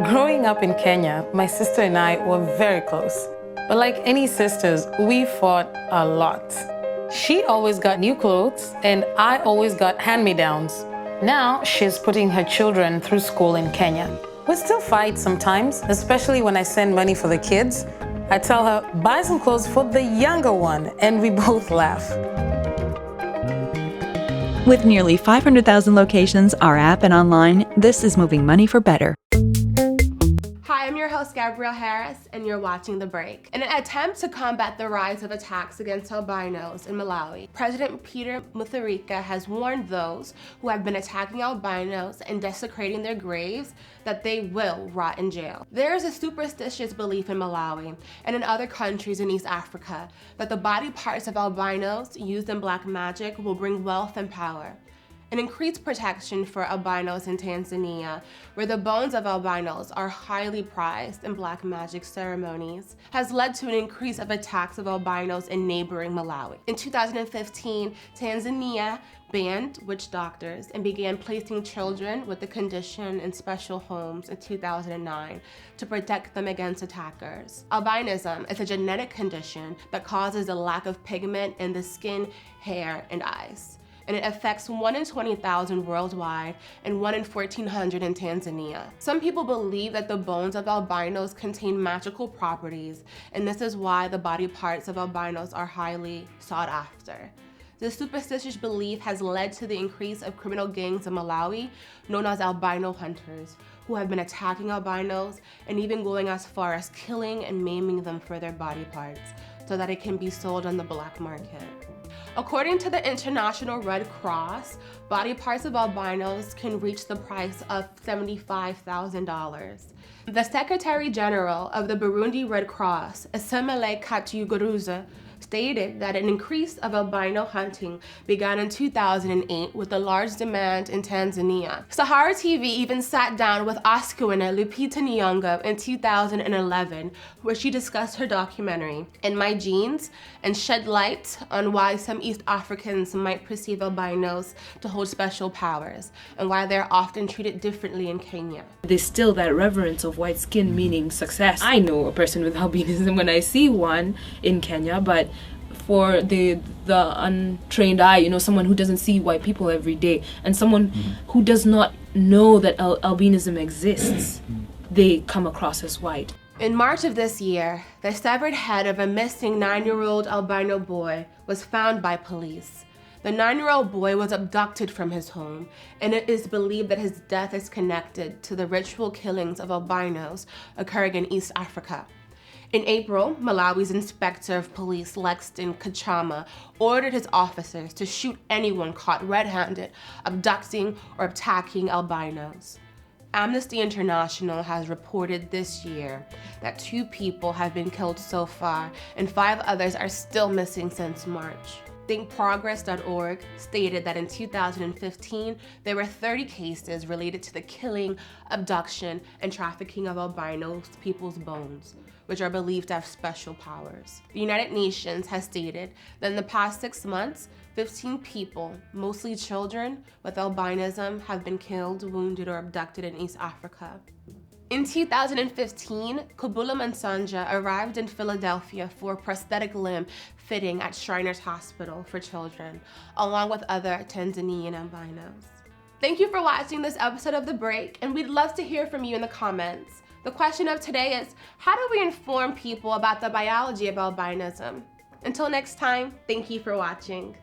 Growing up in Kenya, my sister and I were very close. But like any sisters, we fought a lot. She always got new clothes, and I always got hand-me-downs. Now she's putting her children through school in Kenya. We still fight sometimes, especially when I send money for the kids. I tell her, buy some clothes for the younger one, and we both laugh. With nearly 500,000 locations, our app and online, this is moving money for better. Hi, I'm your host, Gabrielle Harris, and you're watching The Break. In an attempt to combat the rise of attacks against albinos in Malawi, President Peter Mutharika has warned those who have been attacking albinos and desecrating their graves that they will rot in jail. There is a superstitious belief in Malawi and in other countries in East Africa that the body parts of albinos used in black magic will bring wealth and power. An increased protection for albinos in Tanzania, where the bones of albinos are highly prized in black magic ceremonies, has led to an increase of attacks of albinos in neighboring Malawi. In 2015, Tanzania banned witch doctors and began placing children with the condition in special homes in 2009 to protect them against attackers. Albinism is a genetic condition that causes a lack of pigment in the skin, hair, and eyes. And it affects 1 in 20,000 worldwide and 1 in 1,400 in Tanzania. Some people believe that the bones of albinos contain magical properties, and this is why the body parts of albinos are highly sought after. This superstitious belief has led to the increase of criminal gangs in Malawi, known as albino hunters, who have been attacking albinos and even going as far as killing and maiming them for their body parts so that it can be sold on the black market. According to the International Red Cross, body parts of albinos can reach the price of $75,000. The Secretary General of the Burundi Red Cross, Esemele Katuyuguruza, stated that an increase of albino hunting began in 2008 with a large demand in Tanzania. Sahara TV even sat down with Oscar-winner Lupita Nyong'o in 2011, where she discussed her documentary, In My Genes, and shed light on why some East Africans might perceive albinos to hold special powers, and why they're often treated differently in Kenya. There's still that reverence of white skin meaning success. I know a person with albinism when I see one in Kenya, but for the untrained eye, someone who doesn't see white people every day, and someone who does not know that albinism exists, they come across as white. In March of this year, the severed head of a missing 9-year-old albino boy was found by police. The 9-year-old boy was abducted from his home, and it is believed that his death is connected to the ritual killings of albinos occurring in East Africa. In April, Malawi's Inspector of Police Lexton Kachama ordered his officers to shoot anyone caught red-handed abducting or attacking albinos. Amnesty International has reported this year that 2 people have been killed so far, and 5 others are still missing since March. ThinkProgress.org stated that in 2015, there were 30 cases related to the killing, abduction, and trafficking of albino people's bones, which are believed to have special powers. The United Nations has stated that in the past 6 months, 15 people, mostly children with albinism, have been killed, wounded, or abducted in East Africa. In 2015, Kubula Mansanja arrived in Philadelphia for a prosthetic limb fitting at Shriners Hospital for Children, along with other Tanzanian albinos. Thank you for watching this episode of The Break, and we'd love to hear from you in the comments. The question of today is, how do we inform people about the biology of albinism? Until next time, thank you for watching.